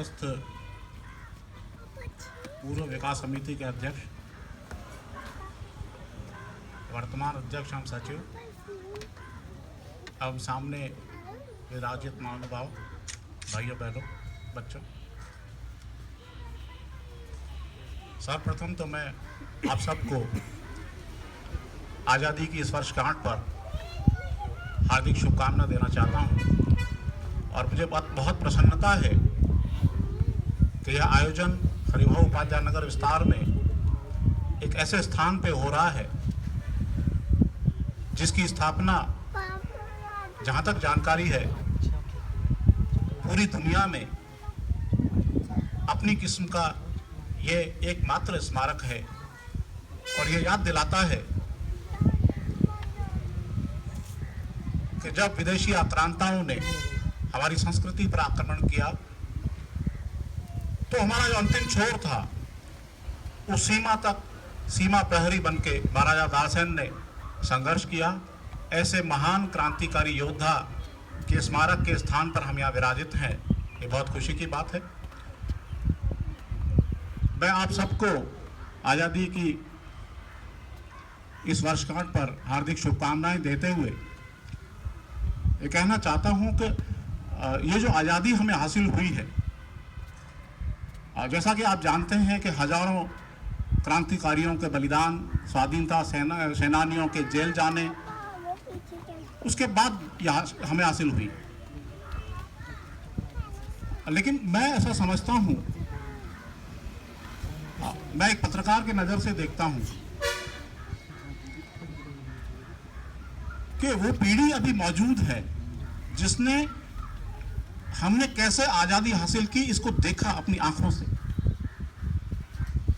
उपस्थित पूर्व विकास समिति के अध्यक्ष, वर्तमान अध्यक्ष एवं सचिव, अब सामने विराजित महानुभाव, भाइयों बहनों, बच्चों, सर्वप्रथम तो मैं आप सबको आज़ादी की इस वर्षगांठ पर हार्दिक शुभकामना देना चाहता हूं। और मुझे बहुत प्रसन्नता है कि यह आयोजन हरिभाऊ उपाध्याय नगर विस्तार में एक ऐसे स्थान पे हो रहा है जिसकी स्थापना, जहां तक जानकारी है, पूरी दुनिया में अपनी किस्म का ये एकमात्र स्मारक है। और ये याद दिलाता है कि जब विदेशी आक्रांताओं ने हमारी संस्कृति पर आक्रमण किया तो हमारा जो अंतिम छोर था उस सीमा तक सीमा प्रहरी बनके महाराजा दालसेन ने संघर्ष किया। ऐसे महान क्रांतिकारी योद्धा के स्मारक के स्थान पर हम यहाँ विराजित हैं, ये बहुत खुशी की बात है। मैं आप सबको आज़ादी की इस वर्षगांठ पर हार्दिक शुभकामनाएं देते हुए ये कहना चाहता हूं कि ये जो आज़ादी हमें हासिल हुई है, जैसा कि आप जानते हैं कि हजारों क्रांतिकारियों के बलिदान, स्वाधीनता सेनानियों के जेल जाने, उसके बाद यह हमें हासिल हुई। लेकिन मैं ऐसा समझता हूं, मैं एक पत्रकार के नज़र से देखता हूं कि वो पीढ़ी अभी मौजूद है जिसने हमने कैसे आज़ादी हासिल की इसको देखा अपनी आंखों से।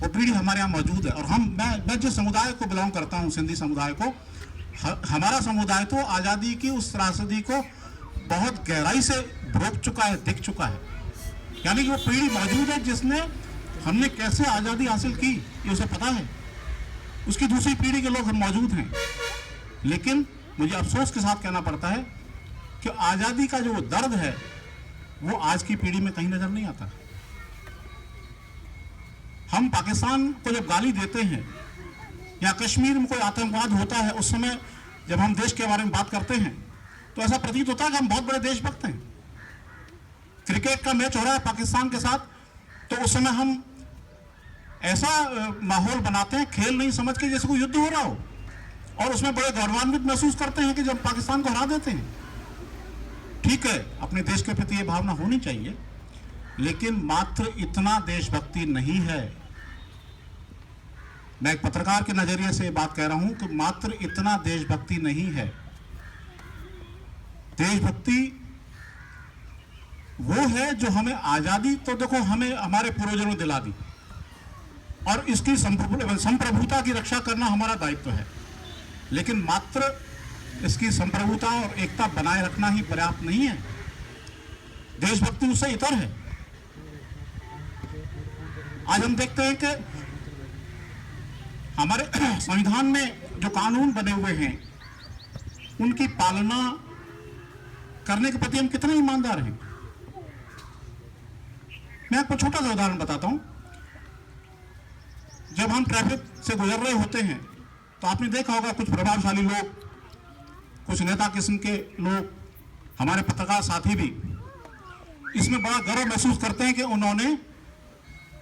वो पीढ़ी हमारे यहाँ मौजूद है। और मैं जिस समुदाय को बिलोंग करता हूँ, सिंधी समुदाय को, हमारा समुदाय तो आज़ादी की उस त्रासदी को बहुत गहराई से भोग चुका है, देख चुका है। यानी कि वो पीढ़ी मौजूद है जिसने हमने कैसे आज़ादी हासिल की ये उसे पता है। उसकी दूसरी पीढ़ी के लोग हम मौजूद हैं। लेकिन मुझे अफसोस के साथ कहना पड़ता है कि आज़ादी का जो दर्द है वो आज की पीढ़ी में कहीं नजर नहीं आता। हम पाकिस्तान को जब गाली देते हैं या कश्मीर में कोई आतंकवाद होता है, उस समय जब हम देश के बारे में बात करते हैं तो ऐसा प्रतीत होता है कि हम बहुत बड़े देशभक्त हैं। क्रिकेट का मैच हो रहा है पाकिस्तान के साथ तो उस समय हम ऐसा माहौल बनाते हैं, खेल नहीं समझ के, जैसे कोई युद्ध हो रहा हो, और उसमें बड़े गौरवान्वित महसूस करते हैं कि जब पाकिस्तान को हरा देते हैं। ठीक है, अपने देश के प्रति ये भावना होनी चाहिए, लेकिन मात्र इतना देशभक्ति नहीं है। मैं एक पत्रकार के नजरिए से बात कह रहा हूं कि मात्र इतना देशभक्ति नहीं है। देशभक्ति वो है जो हमें आजादी, तो देखो, हमें हमारे पूर्वजों ने दिला दी और इसकी संप्रभुता की रक्षा करना हमारा दायित्व है। लेकिन मात्र इसकी संप्रभुता और एकता बनाए रखना ही पर्याप्त नहीं है। देशभक्ति उससे इतर है। आज हम देखते हैं कि हमारे संविधान में जो कानून बने हुए हैं उनकी पालना करने के प्रति हम कितने ईमानदार हैं। मैं आपको छोटा सा उदाहरण बताता हूं। जब हम ट्रैफिक से गुजर रहे होते हैं तो आपने देखा होगा कुछ प्रभावशाली लोग, कुछ नेता किस्म के लोग, हमारे पत्रकार साथी भी इसमें बड़ा गर्व महसूस करते हैं कि उन्होंने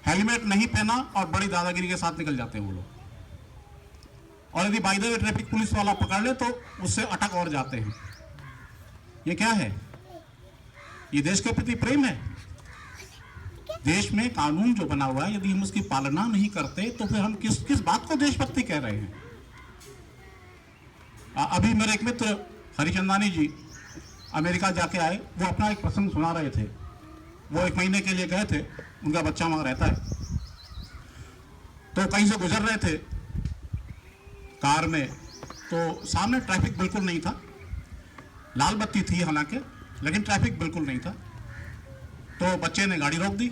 हेलमेट नहीं पहना और बड़ी दादागिरी के साथ निकल जाते हैं वो लोग। और यदि by the way traffic police वाला पकड़ ले तो उससे अटक और जाते हैं। ये क्या है? ये देश के प्रति प्रेम है। देश में कानून जो बना हुआ है, यदि हम उसकी पालना नहीं करते तो फिर हम किस बात को देशभक्ति कह रहे हैं? अभी मेरे एक मित्र हरिचंदानी जी अमेरिका जाके आए, वो अपना एक प्रसंग सुना रहे थे। वो 1 महीने के लिए गए थे, उनका बच्चा वहां रहता है, तो कहीं से गुजर रहे थे कार में, तो सामने ट्रैफिक बिल्कुल नहीं था। लाल बत्ती थी हालांकि, लेकिन ट्रैफिक बिल्कुल नहीं था। तो बच्चे ने गाड़ी रोक दी।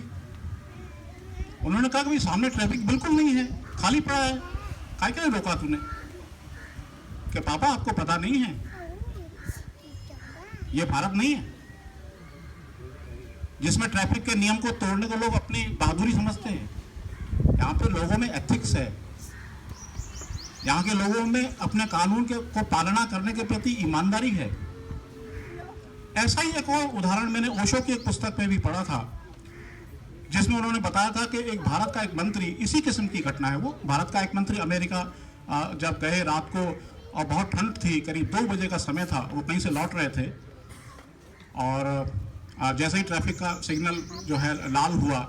उन्होंने कहा कि भाई सामने ट्रैफिक बिल्कुल नहीं है, खाली पड़ा है, काहे के लिए रोका तूने? कि पापा आपको पता नहीं है, ये भारत नहीं है, जिसमें ट्रैफिक के नियम को तोड़ने को लोग अपनी बहादुरी समझते हैं। यहाँ पे लोगों में एथिक्स है, यहाँ के लोगों में अपने कानून को पालना करने के प्रति ईमानदारी है। ऐसा ही एक और उदाहरण मैंने ओशो की एक पुस्तक में भी पढ़ा था, जिसमें उन्होंने बताया था कि एक भारत का एक मंत्री, इसी किस्म की घटना है वो, भारत का एक मंत्री अमेरिका जब गए रात को, और बहुत ठंड थी, करीब 2 बजे का समय था, वो कहीं से लौट रहे थे, और जैसे ही ट्रैफिक का सिग्नल जो है लाल हुआ,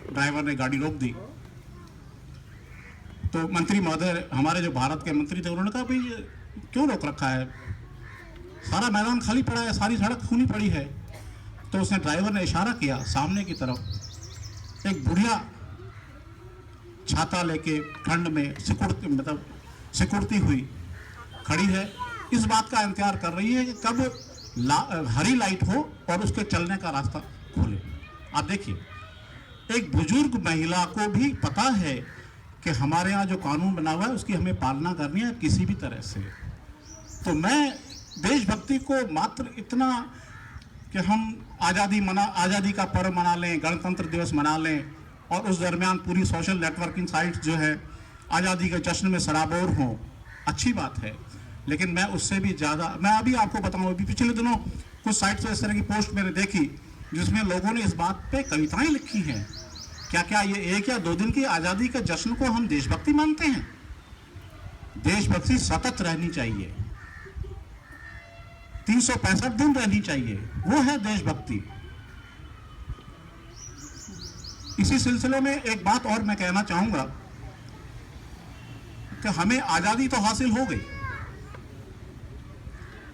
ड्राइवर ने गाड़ी रोक दी। तो मंत्री महोदय, हमारे जो भारत के मंत्री थे, उन्होंने कहा भाई क्यों रोक रखा है, सारा मैदान खाली पड़ा है, सारी सड़क खूनी पड़ी है। तो उसने, ड्राइवर ने इशारा किया सामने की तरफ, एक बुढ़िया छाता लेके ठंड में सिकुड़ती हुई खड़ी है, इस बात का इंतजार कर रही है कि कब हरी लाइट हो और उसके चलने का रास्ता खोले। आप देखिए, एक बुजुर्ग महिला को भी पता है कि हमारे यहाँ जो कानून बना हुआ है उसकी हमें पालना करनी है किसी भी तरह से। तो मैं देशभक्ति को मात्र इतना कि हम आज़ादी का पर्व मना लें, गणतंत्र दिवस मना लें, और उस दरमियान पूरी सोशल नेटवर्किंग साइट्स जो है आज़ादी के जश्न में सराबोर हों, अच्छी बात है। लेकिन मैं उससे भी ज़्यादा, मैं अभी आपको बताऊँ, अभी पिछले दिनों कुछ साइट्स पर इस तरह की पोस्ट मैंने देखी जिसमें लोगों ने इस बात पे कविताएं लिखी हैं। क्या ये 1 या 2 दिन की आज़ादी के जश्न को हम देशभक्ति मानते हैं? देशभक्ति सतत रहनी चाहिए, 365 दिन रहनी चाहिए, वो है देशभक्ति। इसी सिलसिले में एक बात और मैं कहना चाहूंगा कि हमें आज़ादी तो हासिल हो गई,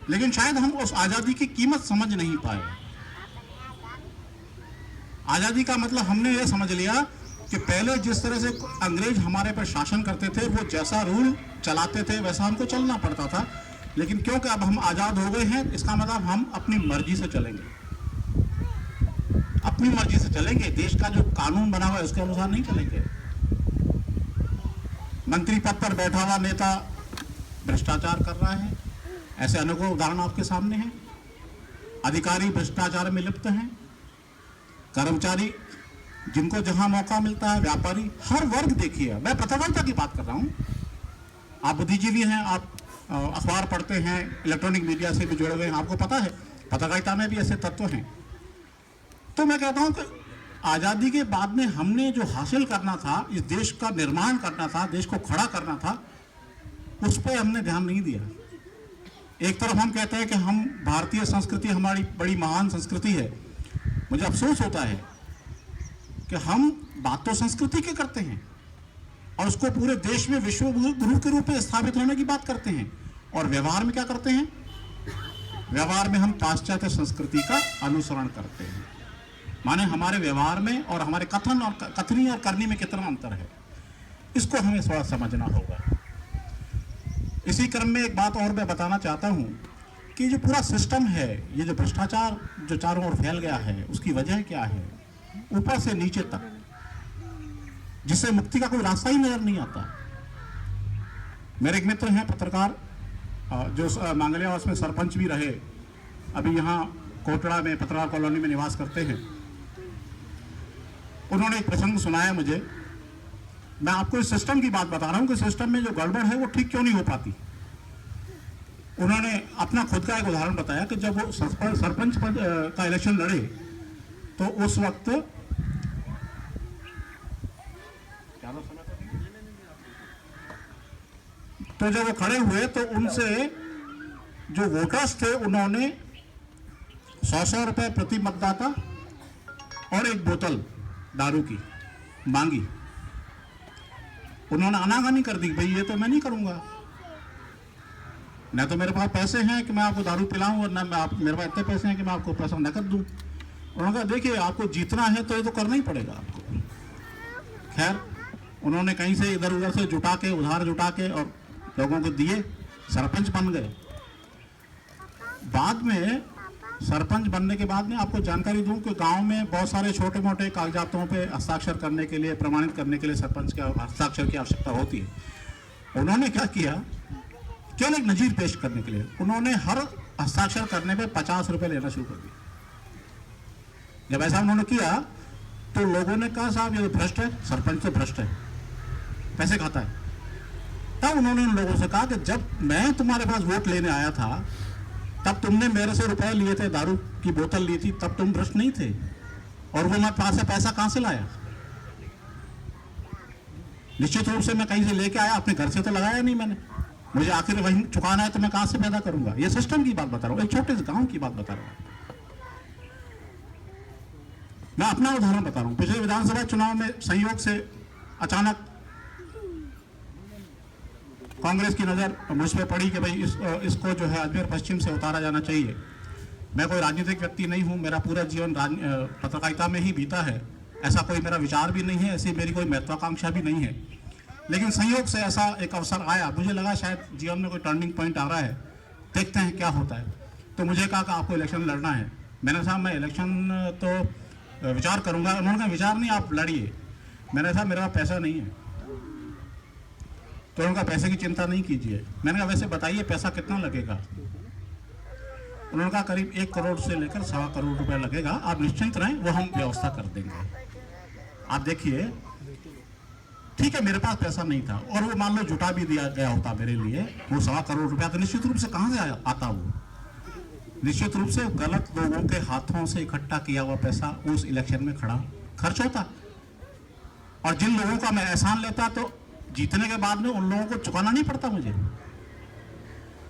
लेकिन शायद हम उस आज़ादी की कीमत समझ नहीं पाए। आज़ादी का मतलब हमने ये समझ लिया कि पहले जिस तरह से अंग्रेज हमारे पर शासन करते थे, वो जैसा रूल चलाते थे वैसा हमको चलना पड़ता था। लेकिन क्योंकि अब हम आज़ाद हो गए हैं, इसका मतलब हम अपनी मर्जी से चलेंगे, अपनी मर्जी से चलेंगे, देश का जो कानून बना हुआ है उसके अनुसार नहीं चलेंगे। मंत्री पद पर बैठा हुआ नेता भ्रष्टाचार कर रहा है, ऐसे अनेकों उदाहरण आपके सामने हैं। अधिकारी भ्रष्टाचार में लिप्त हैं, कर्मचारी जिनको जहां मौका मिलता है, व्यापारी, हर वर्ग देखिए। मैं पत्रकारिता की बात कर रहा हूं, आप बुद्धिजीवी हैं, आप अखबार पढ़ते हैं, इलेक्ट्रॉनिक मीडिया से भी जुड़े हुए हैं, आपको पता है पत्रकारिता में भी ऐसे तत्व हैं। तो मैं कहता हूं कि आज़ादी के बाद में हमने जो हासिल करना था, इस देश का निर्माण करना था, देश को खड़ा करना था, उस पर हमने ध्यान नहीं दिया। एक तरफ हम कहते हैं कि हम, भारतीय संस्कृति हमारी बड़ी महान संस्कृति है। मुझे अफसोस होता है कि हम बात तो संस्कृति की करते हैं और उसको पूरे देश में विश्व गुरु के रूप में स्थापित होने की बात करते हैं, और व्यवहार में क्या करते हैं? व्यवहार में हम पाश्चात्य संस्कृति का अनुसरण करते हैं। माने हमारे व्यवहार में और हमारे कथनी और करनी में कितना अंतर है, इसको हमें थोड़ा समझना होगा। इसी क्रम में एक बात और मैं बताना चाहता हूं कि जो पूरा सिस्टम है, ये जो भ्रष्टाचार जो चारों ओर फैल गया है, उसकी वजह क्या है? ऊपर से नीचे तक, जिससे मुक्ति का कोई रास्ता ही नजर नहीं आता। मेरे एक मित्र हैं पत्रकार, जो मांगलियावास में सरपंच भी रहे, अभी यहाँ कोटड़ा में पत्रकार कॉलोनी में निवास करते हैं। उन्होंने एक प्रसंग सुनाया मुझे। मैं आपको इस सिस्टम की बात बता रहा हूं कि सिस्टम में जो गड़बड़ है वो ठीक क्यों नहीं हो पाती। उन्होंने अपना खुद का एक उदाहरण बताया कि जब वो सरपंच पद का इलेक्शन लड़े, तो उस वक्त तो जब वो खड़े हुए तो उनसे जो वोटर्स थे, उन्होंने 100 रुपए प्रति मतदाता और एक बोतल दारू की मांगी। उन्होंने आनाकानी कर दी, भाई ये तो मैं नहीं करूंगा, न तो मेरे पास पैसे हैं कि मैं आपको दारू पिलाऊं, और न मेरे पास इतने पैसे हैं कि मैं आपको पैसा नकद दूं। उन्होंने कहा देखिए, आपको जीतना है तो ये तो करना ही पड़ेगा आपको। खैर, उन्होंने कहीं से इधर उधर से जुटा के, उधार जुटा के और लोगों को दिए, सरपंच बन गए। बाद में सरपंच बनने के बाद में आपको जानकारी दूं कि गांव में बहुत सारे छोटे मोटे कागजातों पे हस्ताक्षर करने के लिए, प्रमाणित करने के लिए सरपंच के हस्ताक्षर की आवश्यकता होती है। उन्होंने क्या किया, केवल एक नजीर पेश करने के लिए उन्होंने हर हस्ताक्षर करने पे 50 रुपए लेना शुरू कर दिया। जब ऐसा उन्होंने किया तो लोगों ने कहा साहब ये तो भ्रष्ट है, सरपंच तो भ्रष्ट है, पैसे खाता है। तब उन्होंने उन लोगों से कहा कि जब मैं तुम्हारे पास वोट लेने आया था तब तुमने मेरे से रुपए लिए थे, दारू की बोतल ली थी, तब तुम भ्रष्ट नहीं थे, और वो मैं पास से पैसा कहां से लाया? निश्चित रूप से मैं कहीं से लेके आया, अपने घर से तो लगाया नहीं मैंने। मुझे आखिर वही चुकाना है तो मैं कहां से पैदा करूंगा? ये सिस्टम की बात बता रहा हूं, एक छोटे से गांव की बात बता रहा हूं। मैं अपना उदाहरण बता रहा हूं। पिछले विधानसभा चुनाव में संयोग से अचानक कांग्रेस की नजर मुझ पर पड़ी कि भाई इसको जो है अजमेर पश्चिम से उतारा जाना चाहिए। मैं कोई राजनीतिक व्यक्ति नहीं हूं, मेरा पूरा जीवन पत्रकारिता में ही बीता है, ऐसा कोई मेरा विचार भी नहीं है, ऐसी मेरी कोई महत्वाकांक्षा भी नहीं है। लेकिन संयोग से ऐसा एक अवसर आया, मुझे लगा शायद जीवन में कोई टर्निंग पॉइंट आ रहा है, देखते हैं क्या होता है। तो मुझे कहा कि आपको इलेक्शन लड़ना है। मैंने कहा मैं इलेक्शन तो विचार करूंगा। उन्होंने कहा विचार नहीं, आप लड़िए। मैंने कहा मेरा पैसा नहीं है। तो उनका पैसे की चिंता नहीं कीजिए। मैंने कहा वैसे बताइए पैसा कितना लगेगा? उन्होंने कहा करीब 1 करोड़ से लेकर 1.25 करोड़ रुपए लगेगा, आप निश्चिंत रहें, वो हम व्यवस्था कर देंगे। आप देखिए, ठीक है मेरे पास पैसा नहीं था और वो मान लो जुटा भी दिया गया होता मेरे लिए, वो 1.25 करोड़ रुपया तो निश्चित रूप से कहां से आता? वो निश्चित रूप से गलत लोगों के हाथों से इकट्ठा किया हुआ पैसा उस इलेक्शन में खर्च होता। और जिन लोगों का मैं एहसान लेता तो जीतने के बाद में उन लोगों को चुकाना नहीं पड़ता मुझे।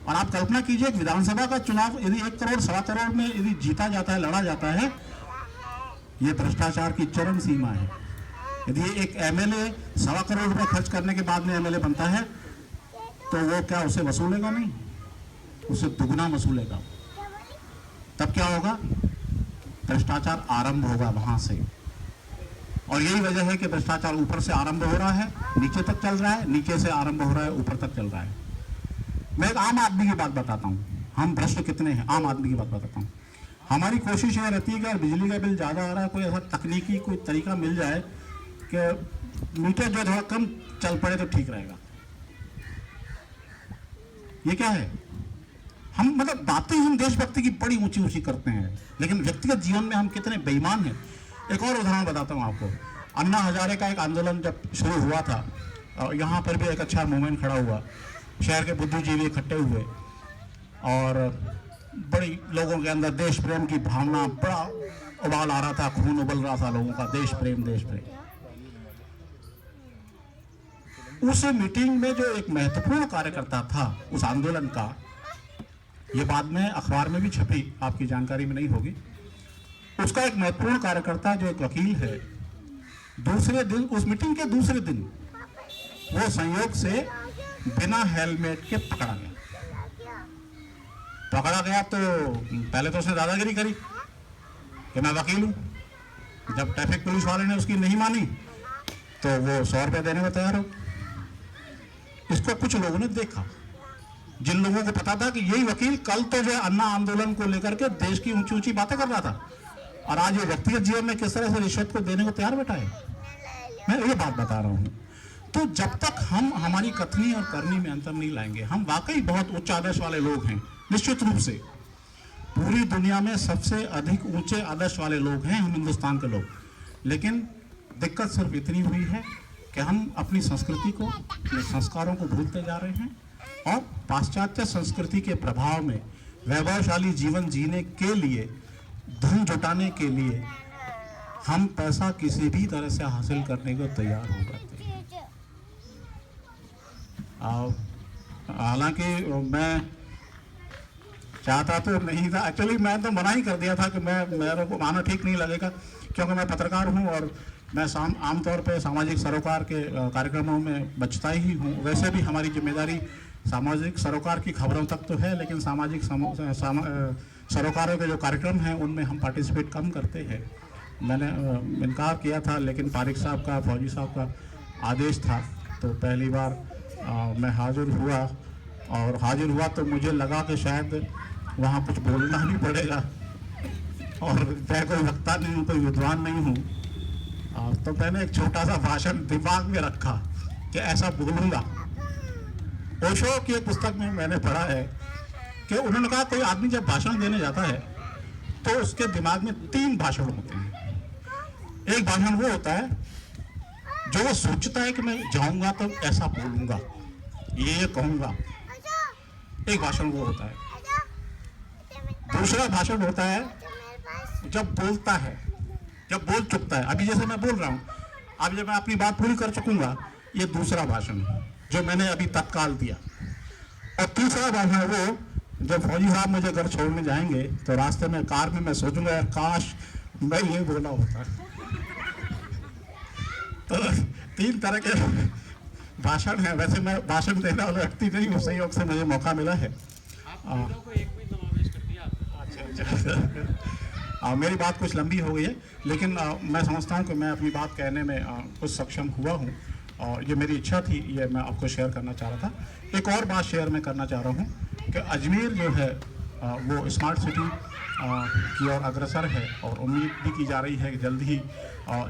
और आप कल्पना कीजिए कि विधानसभा का चुनाव यदि 1 करोड़ 1.25 करोड़ में यदि जीता जाता है, लड़ा जाता है, ये भ्रष्टाचार की चरम सीमा है। यदि एक एमएलए 1.25 करोड़ रुपए खर्च करने के बाद में एमएलए बनता है तो वो क्या उसे वसूलेगा? नहीं, उसे दुगना वसूलेगा। तब क्या होगा? भ्रष्टाचार आरंभ होगा वहां से। और यही वजह है कि भ्रष्टाचार ऊपर से आरंभ हो रहा है, नीचे तक चल रहा है, नीचे से आरंभ हो रहा है, ऊपर तक चल रहा है। मैं एक आम आदमी की बात बताता हूं, हम भ्रष्ट कितने हैं, आम आदमी की बात बताता हूं। हमारी कोशिश यह रहती है कि बिजली का बिल ज्यादा आ रहा है, कोई ऐसा तकनीकी कोई तरीका मिल जाए कि मीटर जो थोड़ा कम चल पड़े तो ठीक रहेगा। ये क्या है? हम मतलब बातें हम देशभक्ति की बड़ी ऊंची ऊंची करते हैं, लेकिन व्यक्तिगत जीवन में हम कितने बेईमान हैं। एक और उदाहरण बताता हूं आपको। अन्ना हजारे का एक आंदोलन जब शुरू हुआ था, यहाँ पर भी एक अच्छा मूवमेंट खड़ा हुआ, शहर के बुद्धिजीवी इकट्ठे हुए और बड़ी लोगों के अंदर देश प्रेम की भावना, बड़ा उबाल आ रहा था, खून उबल रहा था लोगों का, देश प्रेम देश प्रेम। उस मीटिंग में जो एक महत्वपूर्ण कार्यकर्ता था उस आंदोलन का, ये बाद में अखबार में भी छपी, आपकी जानकारी में नहीं होगी, उसका एक महत्वपूर्ण कार्यकर्ता जो एक वकील है, दूसरे दिन, उस मीटिंग के दूसरे दिन वो संयोग से बिना हेलमेट के पकड़ा गया। तो पहले तो उसने दादागिरी करी कि मैं वकील हूं। जब ट्रैफिक पुलिस वाले ने उसकी नहीं मानी तो वो 100 रुपए देने को तैयार हो। इसको कुछ लोगों ने देखा, जिन लोगों को पता था कि यही वकील कल तो जो है अन्ना आंदोलन को लेकर के देश की ऊंची ऊंची बातें कर रहा था, और आज ये व्यक्तिगत जीवन में किस तरह से रिश्वत को देने को तैयार बैठा है। मैं ये बात बता रहा हूं। तो जब तक हम हमारी कथनी और करनी में अंतर नहीं लाएंगे, हम वाकई बहुत उच्च आदर्श वाले लोग हैं, निश्चित रूप से पूरी दुनिया में सबसे अधिक ऊंचे आदर्श वाले लोग हैं हम हिंदुस्तान के लोग। लेकिन दिक्कत सिर्फ इतनी हुई है कि हम अपनी संस्कृति को, अपने संस्कारों को भूलते जा रहे हैं, और पाश्चात्य संस्कृति के प्रभाव में वैभवशाली जीवन जीने के लिए, धन जुटाने के लिए हम पैसा किसी भी तरह से हासिल करने को तैयार हो जाते हैं। हालांकि मैं चाहता तो नहीं था, एक्चुअली मैं तो मना ही कर दिया था कि मेरे को आना ठीक नहीं लगेगा, क्योंकि मैं पत्रकार हूं और मैं आमतौर पे सामाजिक सरोकार के कार्यक्रमों में बचता ही हूं। वैसे भी हमारी जिम्मेदारी सामाजिक सरोकार की खबरों तक तो है, लेकिन सामाजिक सरोकारों के जो कार्यक्रम हैं उनमें हम पार्टिसिपेट कम करते हैं। मैंने इनकार किया था, लेकिन पारिक साहब का, फौजी साहब का आदेश था, तो पहली बार मैं हाजिर हुआ, और हाजिर हुआ तो मुझे लगा कि शायद वहाँ कुछ बोलना भी पड़ेगा, और मैं कोई वक्ता नहीं हूँ, कोई विद्वान नहीं हूँ, तो मैंने एक छोटा सा भाषण दिमाग में रखा कि ऐसा बोलूँगा। ओशो की एक पुस्तक में मैंने पढ़ा है कि उन्होंने कहा कोई आदमी जब भाषण देने जाता है तो उसके दिमाग में 3 भाषण होते हैं। एक भाषण वो होता है जो वो सोचता है कि मैं जाऊंगा तो ऐसा बोलूंगा, ये कहूंगा, एक भाषण वो होता है। दूसरा भाषण होता है जब बोलता है, जब बोल चुकता है। अभी जैसे मैं बोल रहा हूं, अब जब मैं अपनी बात पूरी कर चुकूंगा, ये दूसरा भाषण जो मैंने अभी तत्काल दिया। और तीसरा भाषण वो जब फौजी साहब मुझे घर छोड़ने जाएंगे तो रास्ते में कार में मैं सोचूंगा यार काश मैं ये बोला होता। तो 3 तरह के भाषण है। वैसे मैं भाषण देने वाला व्यक्ति नहीं हूँ, संयोग से मुझे मौका मिला है। मेरी बात कुछ लंबी हो गई है, लेकिन मैं समझता हूँ कि मैं अपनी बात कहने में कुछ सक्षम हुआ हूँ, और ये मेरी इच्छा थी, ये मैं आपको शेयर करना चाह रहा था। एक और बात शेयर मैं करना चाह रहा हूँ कि अजमेर जो है वो स्मार्ट सिटी की ओर अग्रसर है, और उम्मीद भी की जा रही है कि जल्द ही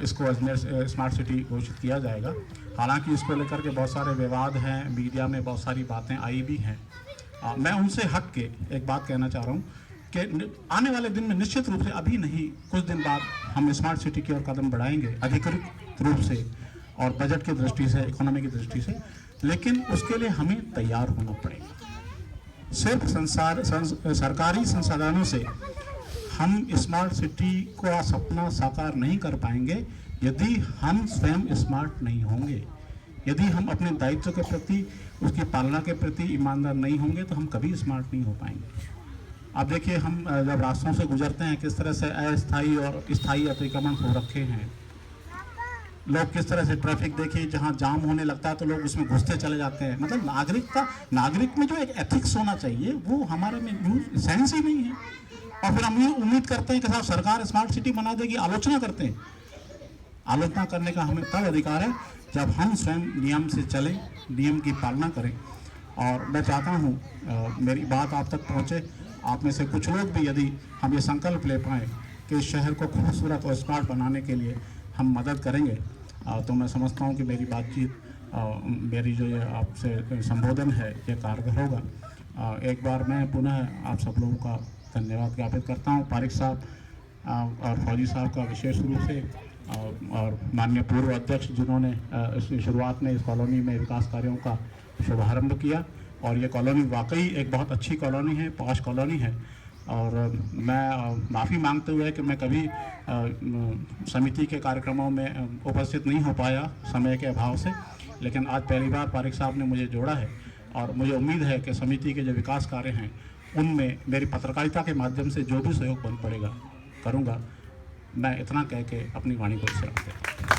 इसको अजमेर स्मार्ट सिटी घोषित किया जाएगा। हालांकि इसको लेकर के बहुत सारे विवाद हैं, मीडिया में बहुत सारी बातें आई भी हैं। मैं उनसे हट के एक बात कहना चाह रहा हूँ कि आने वाले दिन में निश्चित रूप से, अभी नहीं, कुछ दिन बाद हम स्मार्ट सिटी की ओर कदम बढ़ाएंगे अधिकृत रूप से और बजट की दृष्टि से, इकोनॉमी की दृष्टि से। लेकिन उसके लिए हमें तैयार होना पड़ेगा। सिर्फ सरकारी संसाधनों से हम स्मार्ट सिटी को सपना साकार नहीं कर पाएंगे यदि हम स्वयं स्मार्ट नहीं होंगे। यदि हम अपने दायित्व के प्रति, उसकी पालना के प्रति ईमानदार नहीं होंगे तो हम कभी स्मार्ट नहीं हो पाएंगे। आप देखिए, हम जब रास्तों से गुजरते हैं किस तरह से अस्थायी और स्थायी अतिक्रमण हो रखे हैं। लोग किस तरह से, ट्रैफिक देखिए, जहां जाम होने लगता है तो लोग उसमें घुसते चले जाते हैं। मतलब नागरिक में जो एक एथिक्स होना चाहिए वो हमारे में सेंस ही नहीं है। और फिर हम ये उम्मीद करते हैं कि साहब सरकार स्मार्ट सिटी बना देगी, आलोचना करते हैं। आलोचना करने का हमें तब अधिकार है जब हम स्वयं नियम से चलें, नियम की पालना करें। और मैं चाहता हूँ मेरी बात आप तक पहुँचे। आप में से कुछ लोग भी यदि हम ये संकल्प ले पाएँ कि इस शहर को खूबसूरत और स्मार्ट बनाने के लिए हम मदद करेंगे, तो मैं समझता हूँ कि मेरी बातचीत, मेरी जो ये आपसे संबोधन है, ये कारगर होगा। एक बार मैं पुनः आप सब लोगों का धन्यवाद ज्ञापित करता हूँ। पारिक साहब और फौजी साहब का विशेष रूप से, और माननीय पूर्व अध्यक्ष जिन्होंने इस शुरुआत में इस कॉलोनी में विकास कार्यों का शुभारंभ किया। और ये कॉलोनी वाकई एक बहुत अच्छी कॉलोनी है, पॉश कॉलोनी है। और मैं माफ़ी मांगते हुए कि मैं कभी समिति के कार्यक्रमों में उपस्थित नहीं हो पाया समय के अभाव से, लेकिन आज पहली बार पारिक साहब ने मुझे जोड़ा है। और मुझे उम्मीद है कि समिति के जो विकास कार्य हैं उनमें मेरी पत्रकारिता के माध्यम से जो भी सहयोग बन पड़ेगा करूँगा। मैं इतना कह के अपनी वाणी को विश्राम देता हूँ।